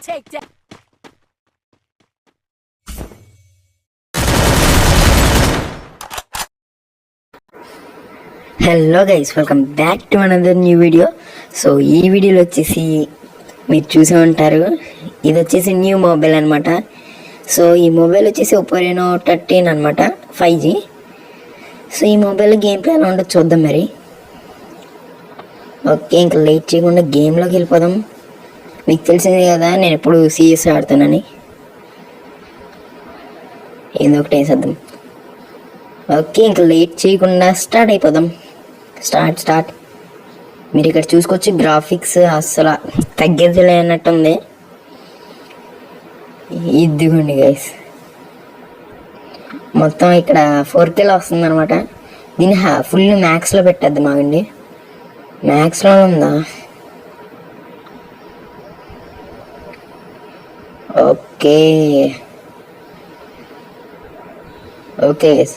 takedown. Hello guys, welcome back to another new video. So ఈ వీడియోలో వచ్చేసి మీరు చూసే ఉంటారు, ఇది వచ్చేసి న్యూ మొబైల్ అనమాట. సో ఈ మొబైల్ వచ్చేసి ఒప్పో రెనో 13 అనమాట, 5G. సో ఈ మొబైల్ గేమ్ ప్లే ఎలా ఉండదు చూద్దాం మరి. ఓకే, ఇంకా లేట్ చేయకుండా గేమ్లోకి వెళ్ళిపోదాం. మీకు తెలిసింది కదా నేను ఎప్పుడు సిఎస్ ఆడుతానని. ఏదో ఒకటి వేసేద్దాం. ఓకే, ఇంకా లేట్ చేయకుండా స్టార్ట్ అయిపోదాం. స్టార్ట్. మీరు ఇక్కడ చూసుకోవచ్చు, గ్రాఫిక్స్ అస్సలు తగ్గేది లేనట్టుంది. ఇదిగోండి గైస్, మొత్తం ఇక్కడ 4Kలో వస్తుంది అనమాట. దీన్ని ఫుల్ మ్యాక్స్లో పెట్టద్దు మాగండి. మ్యాక్స్లో ఉందా? ఓకే గైస్,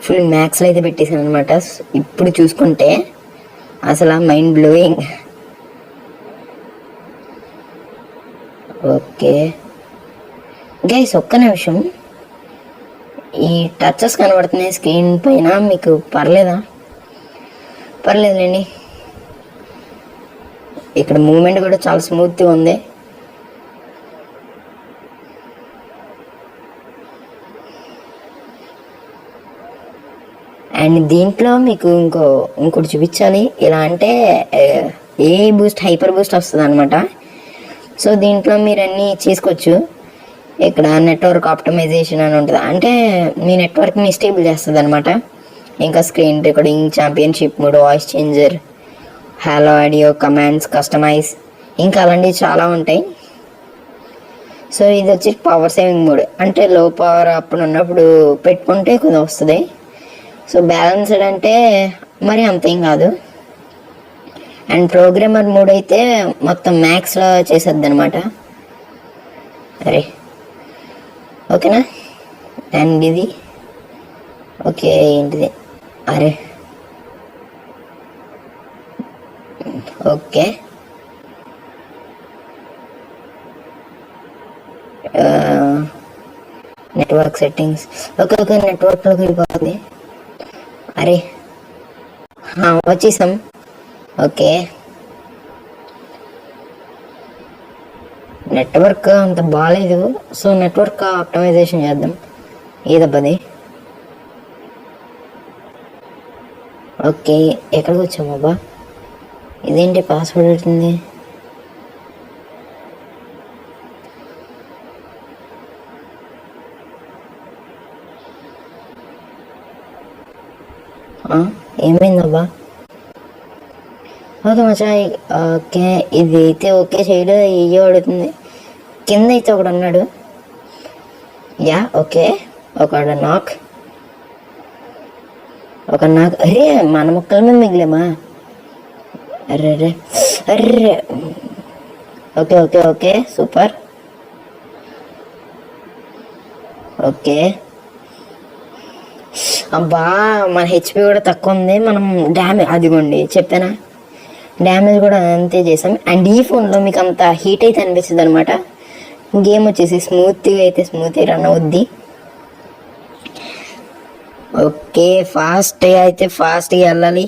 ఫుల్ మ్యాక్స్లో అయితే పెట్టేసాను అనమాట. ఇప్పుడు చూసుకుంటే అసలు మైండ్ బ్లోయింగ్. ఓకే గైస్, ఒక్క నిమిషం. ఈ టచెస్ కనబడుతున్నాయి స్క్రీన్ పైన, మీకు పర్లేదులేండి. ఇక్కడ మూమెంట్ కూడా చాలా స్మూత్గా ఉంది. అండ్ దీంట్లో మీకు ఇంకోటి చూపించాలి. ఎలా అంటే ఏ బూస్ట్, హైపర్ బూస్ట్ వస్తుంది అనమాట. సో దీంట్లో మీరు అన్నీ చేసుకోవచ్చు. ఇక్కడ నెట్వర్క్ ఆప్టిమైజేషన్ అని ఉంటుంది, అంటే మీ నెట్వర్క్ని స్టేబుల్ చేస్తుంది అనమాట. ఇంకా screen recording, championship mode, voice changer, hello audio, commands, customise, ఇంకా అలాంటివి చాలా ఉంటాయి. సో ఇది వచ్చి పవర్ సేవింగ్ మోడ్, అంటే లో పవర్ అప్పుడు ఉన్నప్పుడు పెట్టుకుంటే కొంచెం వస్తుంది. సో బ్యాలెన్స్డ్ అంటే మరి అంతేం కాదు. అండ్ ప్రోగ్రామర్ మోడ్ అయితే మొత్తం మ్యాక్స్లో చేసేద్ది అనమాట. అరే ఓకేనా. అండ్ ఇది ఓకే, ఏంటిది? అరే ఓకే, నెట్వర్క్ సెట్టింగ్స్. ఓకే, నెట్వర్క్లోకి వెళ్ళిపోతుంది. అరే వచ్చేసాం. ఓకే, నెట్వర్క్ అంత బాగాలేదు. సో నెట్వర్క్ ఆప్టిమైజేషన్ చేద్దాం. ఏదబ్బది? ఓకే, ఎక్కడికి వచ్చామబ్బా? ఇదేంటి పాస్వర్డ్ పెట్టింది? ఏమైందబ్బా? ఓకే మచ్చా, ఓకే ఇది అయితే ఓకే చేయడు, ఇయ్యో అడుగుతుంది. కింద అయితే ఒకడు అన్నాడు. యా ఓకే, ఒక నాక్. అరే మన మొక్కల మీద మిగిలేమా? అర్రే ఓకే సూపర్. ఓకే అబ్బా, మన హెచ్పి కూడా తక్కువ ఉంది. మనం డ్యామేజ్, అదిగోండి చెప్పానా, డ్యామేజ్ కూడా అంతే చేసాం. అండ్ ఈ ఫోన్లో మీకు అంత హీట్ అయితే అనిపిస్తుంది అనమాట. గేమ్ వచ్చేసి స్మూత్గా రన్ అవుద్ది. ఓకే, ఫాస్ట్గా వెళ్ళాలి.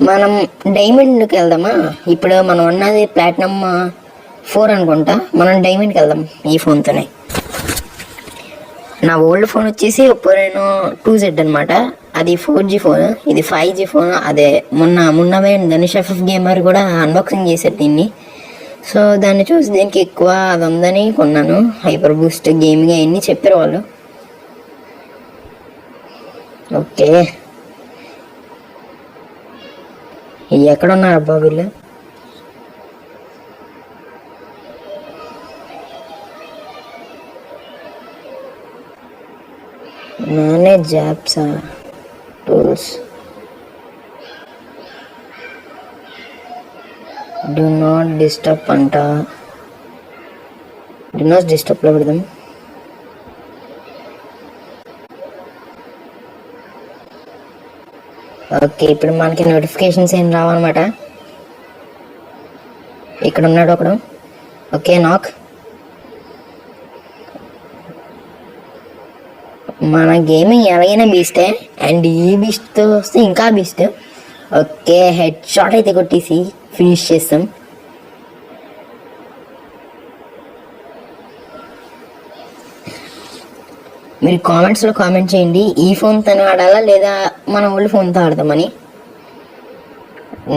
మనం డైమండ్కి వెళ్దామా? ఇప్పుడు మనం ఉన్నది ప్లాటినం 4 అనుకుంటా. మనం డైమండ్కి వెళ్దాం ఈ ఫోన్తోనే. నా ఓల్డ్ ఫోన్ వచ్చేసి ఒప్పో రెనో 2Z అనమాట. అది 4G ఫోన్, ఇది 5G ఫోన్. అదే మొన్నవే ధనుష్ FF గేమర్ కూడా అన్బాక్సింగ్ చేశారు దీన్ని. సో దాన్ని చూసి దీనికి ఎక్కువ అది ఉందని కొన్నాను. హైపర్ బూస్ట్, గేమింగ్ అవన్నీ చెప్పారు వాళ్ళు. ఓకే, ఎక్కడ ఉన్నారు అబ్బా వీళ్ళు? Manage apps, tools, do not disturb అంట. డు నాట్ డిస్టర్బ్లో పెడదాం. ఓకే, ఇప్పుడు మనకి నోటిఫికేషన్స్ ఏం రావన్నమాట. ఇక్కడ ఉన్నాడు ఒకడు. ఓకే నాక్. మన గేమింగ్ ఎలాగైనా బీస్టే, అండ్ ఈ బీస్ట్తో వస్తే ఇంకా బీస్ట్. ఓకే హెడ్ షాట్ అయితే కొట్టేసి ఫినిష్ చేస్తాం. మీరు కామెంట్స్లో కామెంట్ చేయండి ఈ ఫోన్తో ఆడాలా లేదా మన ఓల్డ్ ఫోన్తో ఆడదామని.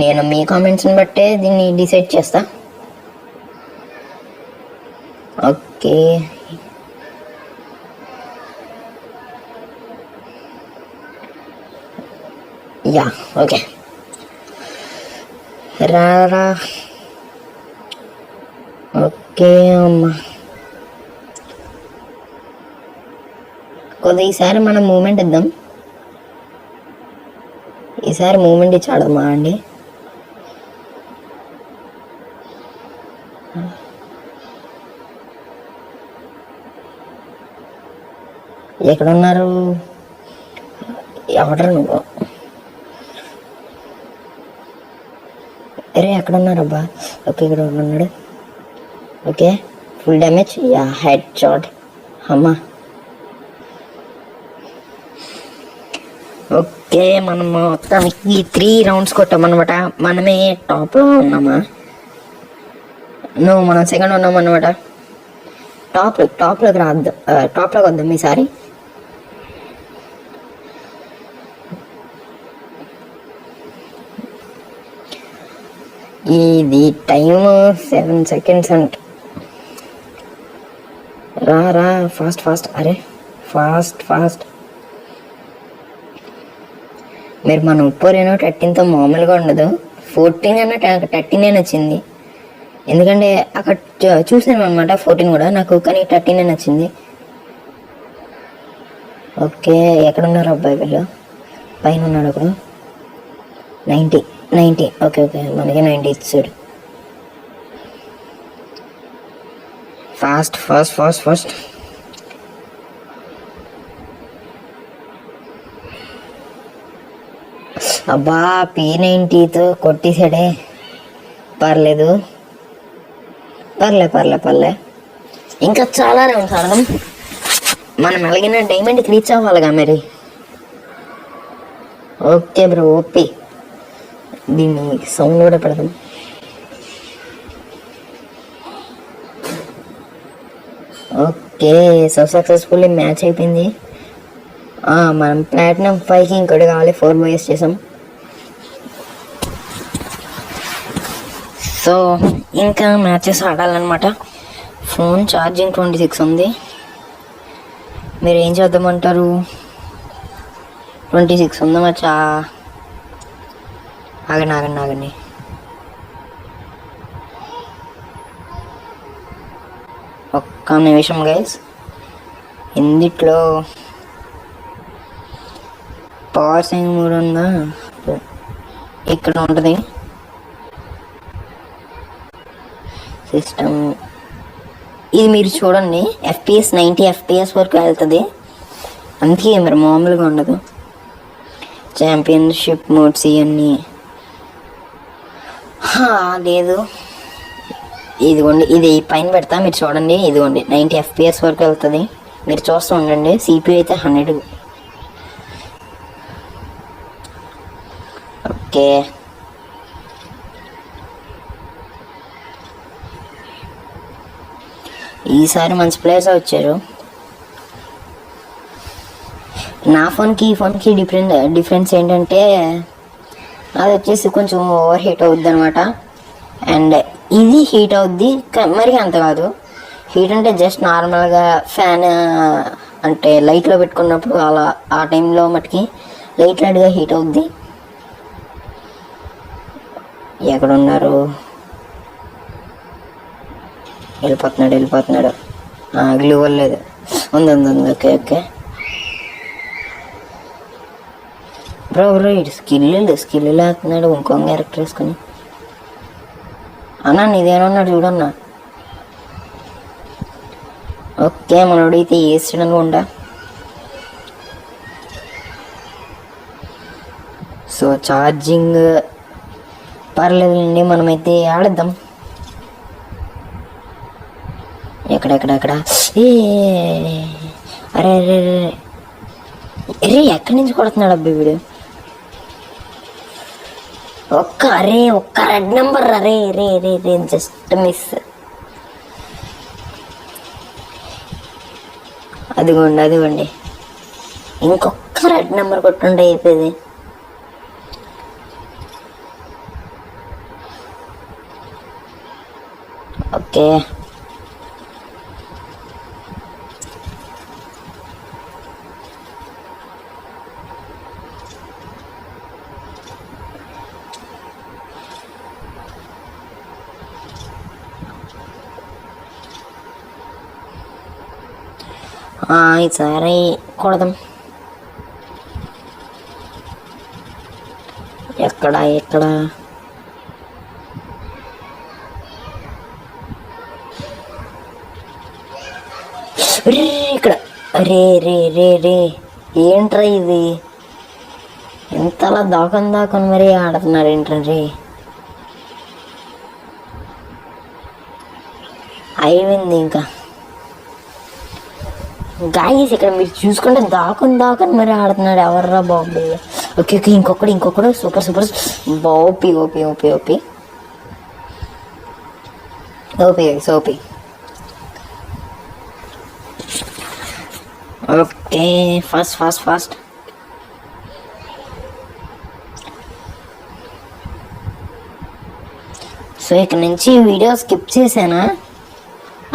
నేను మీ కామెంట్స్ని బట్టే దీన్ని డిసైడ్ చేస్తా. ఓకే యా ఓకే రా. ఓకే అమ్మా కొద్దిగా ఈసారి మనం మూమెంట్ ఇద్దాం. ఈసారి మూమెంట్ ఇచ్చి ఆడదామా అండి. ఎక్కడున్నారు ఎవడరు నువ్వు? అరే ఎక్కడున్నారు అబ్బా? ఓకే ఇక్కడ ఉన్నాడు. Okay full damage. Yeah head shot. అమ్మా ఓకే మనం మొత్తానికి 3 రౌండ్స్ కొట్టామన్నమాట. మనమే టాప్లో ఉన్నామా? నువ్వు మనం సెకండ్ ఉన్నామన్నమాట. టాప్లోకి రాద్దాం, టాప్లోకి వద్దాం ఈసారి. ఇది టైమ్ 7 seconds అంట. రా ఫాస్ట్. అరే ఫాస్ట్. మీరు మన ఉప్పరేనో 13తో మామూలుగా ఉండదు. 14 అన్న 13 వచ్చింది. ఎందుకంటే అక్కడ చూసాను అనమాట 14 కూడా నాకు, కానీ 13 వచ్చింది. ఓకే ఎక్కడున్నారు అబ్బాయి వీళ్ళు? పైన ఉన్నాడు అక్కడ. 90. ఓకే మనకి 90 ఇచ్చాడు. ఫాస్ట్. అబ్బా P90తో కొట్టేసాడే. పర్లేదు. ఇంకా చాలా రౌండ్స్ ఆడదాం. మనం ఎలాగైనా డైమండ్కి రీచ్ అవ్వాలిగా మరి. Okay bro OP. దీన్ని సౌండ్ కూడా పెడదాం. ఓకే సక్సెస్ఫుల్లీ మ్యాచ్ అయిపోయింది. మనం ప్లాటినం 5కి ఇంకోటి కావాలి. 4 boys చేసాం. సో ఇంకా మ్యాచెస్ ఆడాలన్నమాట. ఫోన్ ఛార్జింగ్ 26 ఉంది. మీరు ఏం చేద్దామంటారు? 26 ఉందా మచ్చా? ఆగండి. ఒక్క నిమిషం గైస్. ఇందుట్లో పవర్ సేవింగ్ మోడ్ ఉందా? ఇక్కడ ఉంటుంది సిస్టమ్. ఇది మీరు చూడండి FPS 90 FPS వరకు వెళ్తుంది. అందుకే మరి మామూలుగా ఉండదు. ఛాంపియన్షిప్ మోడ్స్ ఇవన్నీ లేదు. ఇదిగోండి ఇది పైన పెడతా మీరు చూడండి. ఇదిగోండి 90 FPS వరకు వెళ్తుంది. మీరు చూస్తూ ఉండండి. CPU అయితే 100. ఓకే ఈసారి మంచి ప్లేయర్స్ వచ్చారు. నా ఫోన్కి ఈ ఫోన్కి డిఫరెన్స్ ఏంటంటే అది వచ్చేసి కొంచెం ఓవర్ హీట్ అవుద్ది అనమాట. అండ్ ఇది హీట్ అవుద్ది మరి అంత కాదు. హీట్ అంటే జస్ట్ నార్మల్గా ఫ్యాన్ అంటే లైట్లో పెట్టుకున్నప్పుడు అలా ఆ టైంలో మటుకి లైట్గా హీట్ అవుద్ది. ఎక్కడున్నారు? వెళ్ళిపోతున్నాడు. గ్లూ లేదు. ఉంది. ఓకే బ్రో ఇటు స్కిల్ లేకున్నాడు. ఇంకో క్యారెక్టర్ వేసుకుని. అన్నా నీదేమన్నాడు చూడన్నా. ఓకే మనోడైతే వేసాడు అనుకుంటా. సో ఛార్జింగ్ పర్లేదండి. మనమైతే ఆడద్దాం. ఎక్కడెక్కడెక్కడ ఏ అరే అరే అరే అరే ఎక్కడి నుంచి కొడుతున్నాడు అబ్బాయి వీడు? ఒక్క రెడ్ నెంబర్. అరే రే రే రే జస్ట్ మిస్. అదిగోండి ఇంకొక రెడ్ నెంబర్ కొట్టుండే అయిపోయింది. ఓకే ఈసారి కొడదాం. ఎక్కడ ఇక్కడ ఇక్కడ రే రే రే రే ఏంట్రా ఇది? ఇంతలా దాకని మరీ ఆడుతున్నారు ఏంట్రీ? అయిపోయింది ఇంకా గాయస్. ఇక్కడ మీరు చూసుకుంటే దాకని మరి ఆడుతున్నాడు. ఎవర్రా బాబు? ఓకే ఇంకొకడు super OP OP OP OP OP OP. Okay fast. So ఇక్కడ నుంచి వీడియో స్కిప్ చేశానా?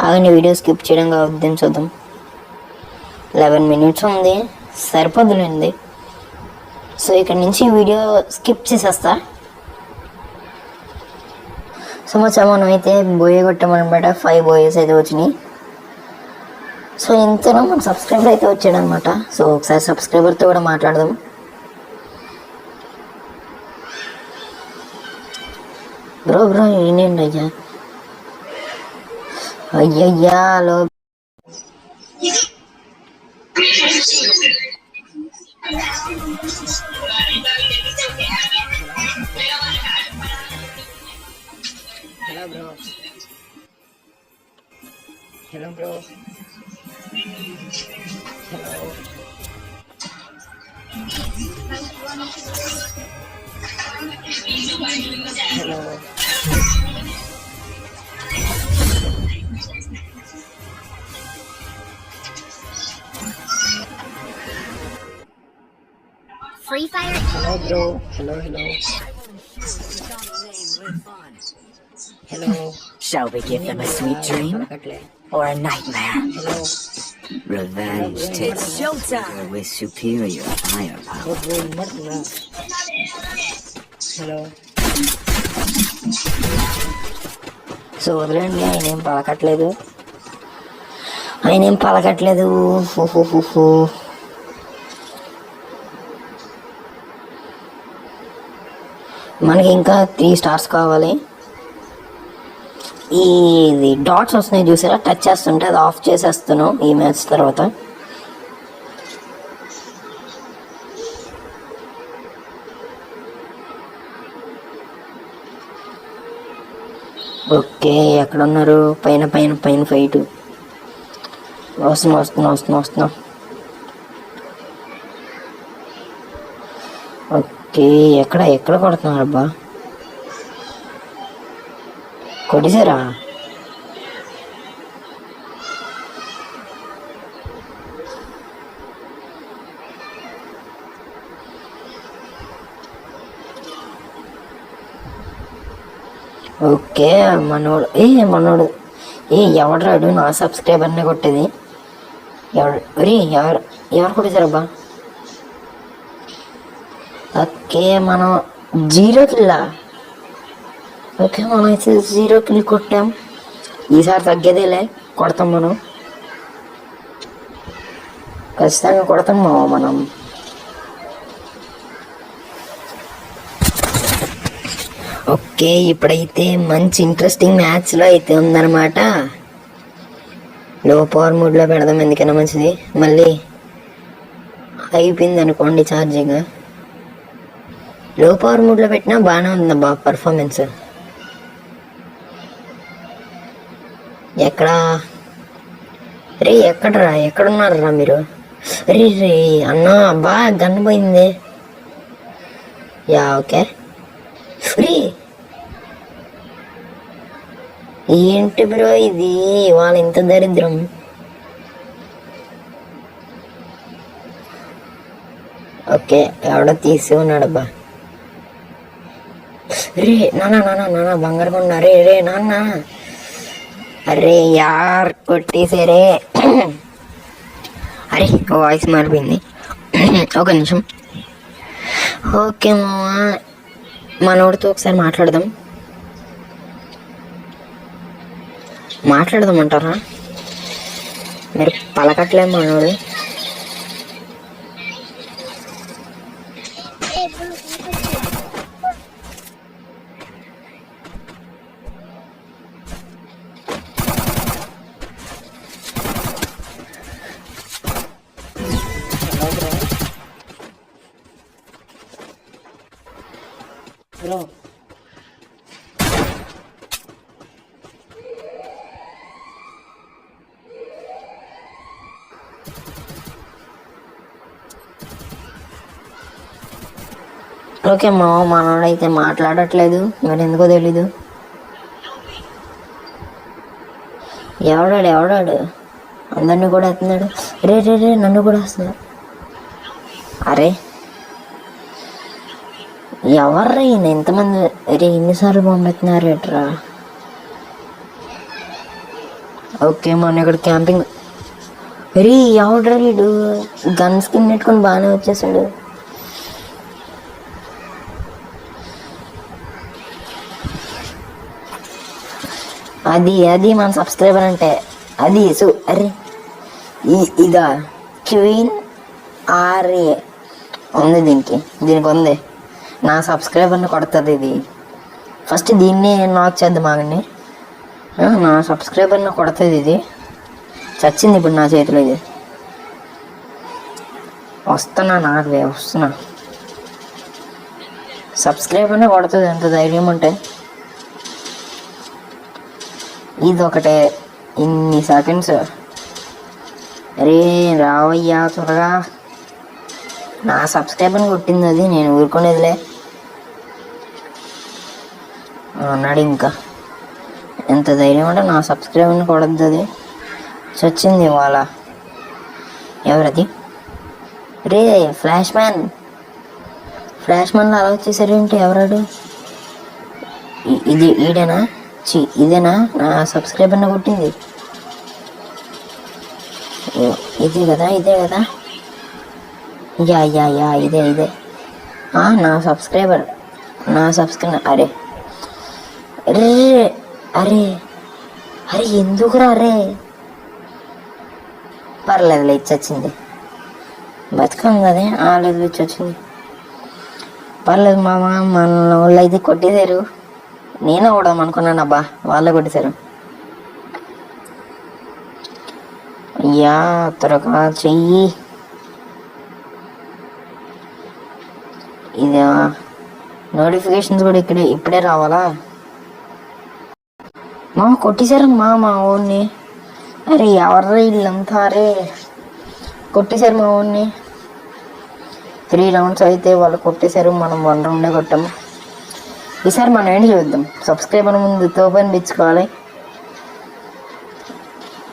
ఆగండి, వీడియో స్కిప్ చేయడం కావద్దని చూద్దాం. 11 minutes ఉంది, సరిపోదులేండి. సో ఇక్కడ నుంచి వీడియో స్కిప్ చేసేస్తా. సో మనం అయితే బోయే కొట్టామన్నమాట. 5 బోయేస్ అయితే వచ్చినాయి. సో ఇంతలో మన సబ్స్క్రైబర్ అయితే వచ్చాడు అనమాట. సో ఒకసారి సబ్స్క్రైబర్తో కూడా మాట్లాడదాం. బ్రో ఏంటండి అయ్యయ్యా hello bro hello Free Fire. Hello bro. Hello. Shall we give them a sweet dream or a nightmare? Hello. Revenge takes Showtime. with superior firepower. Hello. So వదిలేండి, ఆయన ఏం పలకట్లేదు. మనకి ఇంకా 3 stars కావాలి. ఇది డాట్స్ వస్తున్నాయి చూసారా, టచ్ చేస్తుంటే అది ఆఫ్ చేసేస్తాను ఈ మ్యాచ్ తర్వాత. ఓకే ఎక్కడ ఉన్నారు? పైన ఫైట్ వస్తున్నా. ఓకే ఎక్కడ కొడుతున్నారు అబ్బా? కొట్టేశారా? ఓకే మనోడు ఎవడు నా సబ్స్క్రైబర్నే కొట్టేది? ఎవరు కొట్టేశారబ్బా? ఓకే మనం 0 kill. ఓకే మనం అయితే 0 kill కొట్టాం. ఈసారి తగ్గేదేలే, కొడతాం మనం, ఖచ్చితంగా కొడతాం మనం. ఓకే ఇప్పుడైతే మంచి ఇంట్రెస్టింగ్ మ్యాచ్లో అయితే ఉందన్నమాట. లో పవర్ మోడ్లో పెడదాం, ఎందుకైనా మంచిది. మళ్ళీ అయిపోయింది అనుకోండి ఛార్జింగ్. లో పవర్ మోడ్లో పెట్టినా బాగానే ఉందబ్బా పర్ఫార్మెన్స్. ఎక్కడ రే ఎక్కడరా, ఎక్కడున్నారా మీరు? రే రే అన్నా, అబ్బా గన్ పోయింది. Yeah okay. రే ఏంటి బ్రో ఇది, వాళ్ళ ఇంత దరిద్రం. ఓకే ఎవడో తీసి ఉన్నాడబ్బా. రే నాన్న నాన్న నాన్న బంగారు కొండ. రే రే నాన్న, అరే యార్ కొట్టేసారే. అరే వాయిస్ మారిపోయింది. ఒక నిమిషం. ఓకే మావా, మనోడితో ఒకసారి మాట్లాడదాం అంటారా? మీరు పలకట్లే మనోడు. బ్రో ఓకే మనోడైతే మాట్లాడట్లేదు, మరి ఎందుకో తెలీదు. ఎవడాడు అందరినీ కూడా ఎత్తున్నాడు. రే రే రే నన్ను కూడా వస్తున్నాడు. అరే ఎవర్రా ఈయన ఎంతమంది? రే ఎన్నిసార్లు పంపిస్తున్నారు ఎట్రా? ఓకే మన ఇక్కడ క్యాంపింగ్. రే ఎవడ్రా వీడు, గన్ స్కిన్ పెట్టుకొని బాగానే వచ్చేసాడు. అది మన సబ్స్క్రైబర్ అంటే అది. అరే ఇదా క్వీన్ ఆర్ఏ ఉంది, దీనికి ఉంది. నా సబ్స్క్రైబర్ని కొడుతుంది ఇది. ఫస్ట్ దీన్ని నాక్ చేద్దాం ఆగండి. నా సబ్స్క్రైబర్ని కొడుతుంది ఇది. చచ్చింది ఇప్పుడు నా చేతిలో ఇది. వస్తున్నా. సబ్స్క్రైబర్ని కొడుతుంది, ఎంత ధైర్యం ఉంటే. ఇది ఒకటే ఇన్ని సెకండ్స్. అరే రావయ్యా త్వరగా. నా సబ్స్క్రైబర్ని కొట్టింది అది, నేను ఊరుకునేదిలే అన్నాడు. ఇంకా ఎంత ధైర్యం అంటే నా సబ్స్క్రైబర్ని కొడద్దు అది. చచ్చింది వాళ్ళ. ఎవరది? రే ఫ్లాష్ మ్యాన్లో అలా వచ్చేసరేంటి? ఎవరాడు? ఈడేనా? ఇదేనా నా సబ్స్క్రైబర్ని కొట్టింది? ఇదే కదా యా ఇదే నా సబ్స్క్రైబర్. అరే ఎందుకురా? అరే పర్లేదు ఇచ్చి వచ్చింది, బతుకం కదే. లేదు ఇచ్చి వచ్చింది, పర్లేదు మామ. మన వాళ్ళు అయితే కొట్టేశారు, నేను కూడా అనుకున్నాను. అబ్బా వాళ్ళే కొట్టేశారు. అయ్యా త్వరగా చెయ్యి. ఇది నోటిఫికేషన్స్ కూడా ఇప్పుడే రావాలా? కొట్టేశారు మా ఊరిని. అరే ఎవర్రా వీళ్ళంతా? అరే కొట్టేశారు మా ఊరిని. 3 rounds అయితే వాళ్ళు కొట్టేశారు, మనం 1 round కొట్టాము. ఈసారి మనం ఏంటి చూద్దాం. సబ్స్క్రైబర్ ముందు తోపని పిచ్చుకోవాలి.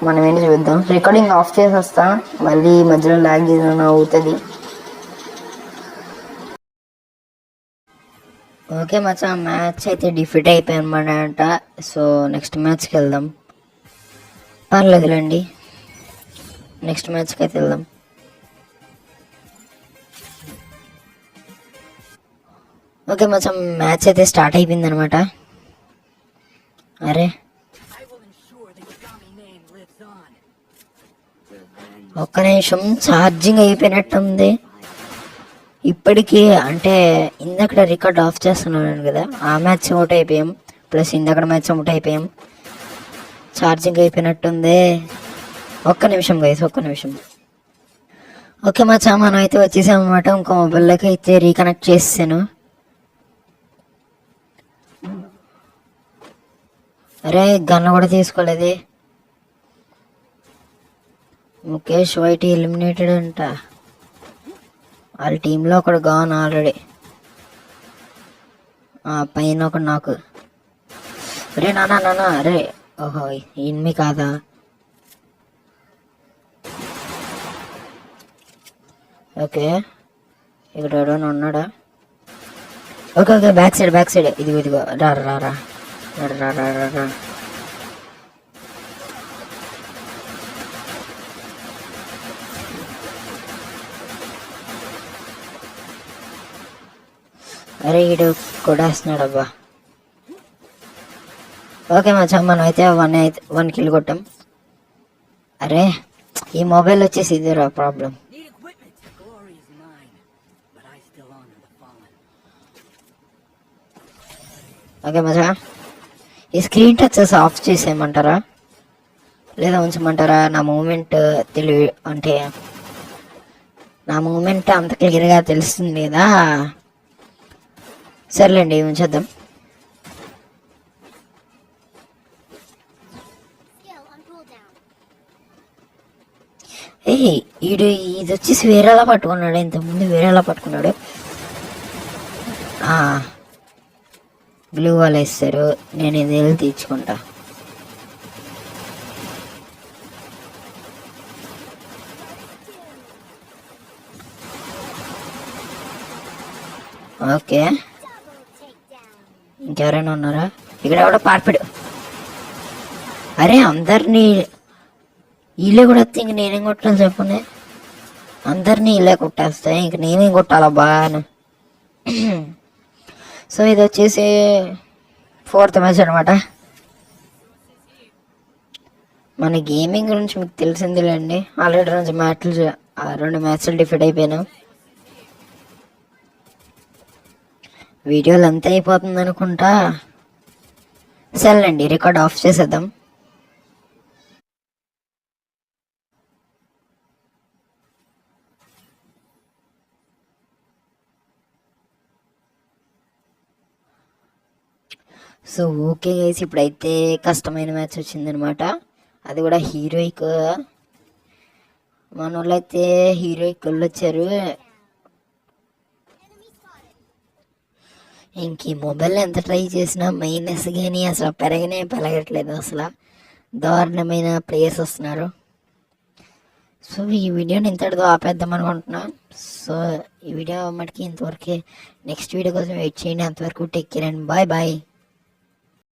మనం ఏంటి చూద్దాం. రికార్డింగ్ ఆఫ్ చేసి వస్తా, మళ్ళీ మధ్యలో ల్యాగ్ ఏదైనా అవుతుంది. ఓకే మచ్చా, మ్యాచ్ అయితే డిఫీట్ అయిపోయామన్నమాట. సో నెక్స్ట్ మ్యాచ్కి వెళ్దాం. పర్లేదులేండి, నెక్స్ట్ మ్యాచ్కి అయితే వెళ్దాం. ఓకే మచ్చా, మ్యాచ్ అయితే స్టార్ట్ అయిపోయింది అనమాట. అరే ఒక్క నిమిషం, ఛార్జింగ్ అయిపోయినట్టుంది ఇప్పటికీ. అంటే ఇందక్కడ రికార్డ్ ఆఫ్ చేస్తున్నాను కదా, ఆ మ్యాచ్ అవుట్ అయిపోయాం, ప్లస్ ఇందక్కడ మ్యాచ్ అవుట్ అయిపోయాం. ఛార్జింగ్ అయిపోయినట్టుంది. ఒక్క నిమిషం గైస్, ఒక్క నిమిషం. ఓకే మచ్చా, మనం అయితే వచ్చేసామన్నమాట. ఇంకో మొబైల్లోకి అయితే రీకనెక్ట్ చేసాను. అరే గన్న కూడా తీసుకోలేదు. ముఖేష్ వైట్ ఎలిమినేటెడ్ అంట. వాళ్ళ టీంలో ఒకడు గాన్ ఆల్రెడీ. పైన ఒకడు నాకు. అరే నానా అరే, ఓహో ఇన్మి కాదా? ఓకే, ఇక్కడ ఎవడైనా ఉన్నాడా? ఓకే బ్యాక్ సైడ్ ఇదిగో రా రా రా రా రా రా రా. అరే ఈడు కొడేస్తున్నాడు అబ్బా. ఓకే మచ్చా, మనం అయితే 1 కిల్ కొట్టాం. అరే ఈ మొబైల్ వచ్చేసి ఇదిరా ప్రాబ్లం. ఓకే మచ్చా, ఈ స్క్రీన్ టచ్ ఆఫ్ చేసేయమంటారా లేదా ఉంచమంటారా? నా మూమెంట్ అంటే నా మూమెంట్ అంత క్లియర్గా తెలుస్తుంది లేదా? సర్లేండి ఉంచేద్దాం. ఇది వచ్చేసి వేరేలా పట్టుకున్నాడు, ఇంతకుముందు వేరేలా పట్టుకున్నాడు. గ్లూ వాల్ వేస్తారు, నేను ఇది వెళ్ళి తీర్చుకుంటా. ఓకే, ఇంకెవరైనా ఉన్నారా? ఇక్కడ ఎవడో పార్పిడు. అరే అందరినీ వీళ్ళే కూడా వస్తే ఇంక నేనేం కొట్టాలి చెప్పండి? అందరినీ వీళ్ళే కొట్టేస్తాయి, ఇంక నేనేం కొట్టాలబ్బా. సో ఇది వచ్చేసి 4th మ్యాచ్ అనమాట. మన గేమింగ్ గురించి మీకు తెలిసిందిలేండి. ఆల్రెడీ 2 మ్యాచ్లు డిఫీట్ అయిపోయాను. వీడియోలు అంతా అయిపోతుంది అనుకుంటా. సరేలేండి, రికార్డ్ ఆఫ్ చేసేద్దాం. సో ఓకే గైస్, ఇప్పుడైతే కష్టమైన మ్యాచ్ వచ్చిందనమాట. అది కూడా హీరోయిక్. మన వాళ్ళు అయితే హీరోయిక్ వాళ్ళు వచ్చారు. ఇంక ఈ మొబైల్ ఎంత ట్రై చేసినా మైనస్ కానీ అసలు పెరగట్లేదు. అసలు దారుణమైన ప్లేయర్స్ వస్తున్నారు. సో ఈ వీడియోని ఇంతటితో ఆపేద్దాం అనుకుంటున్నా. సో ఈ వీడియో మటుకి ఇంతవరకే. నెక్స్ట్ వీడియో కోసం వెయిట్ చేయండి. అంతవరకు టేక్ కేర్ అండ్ బాయ్.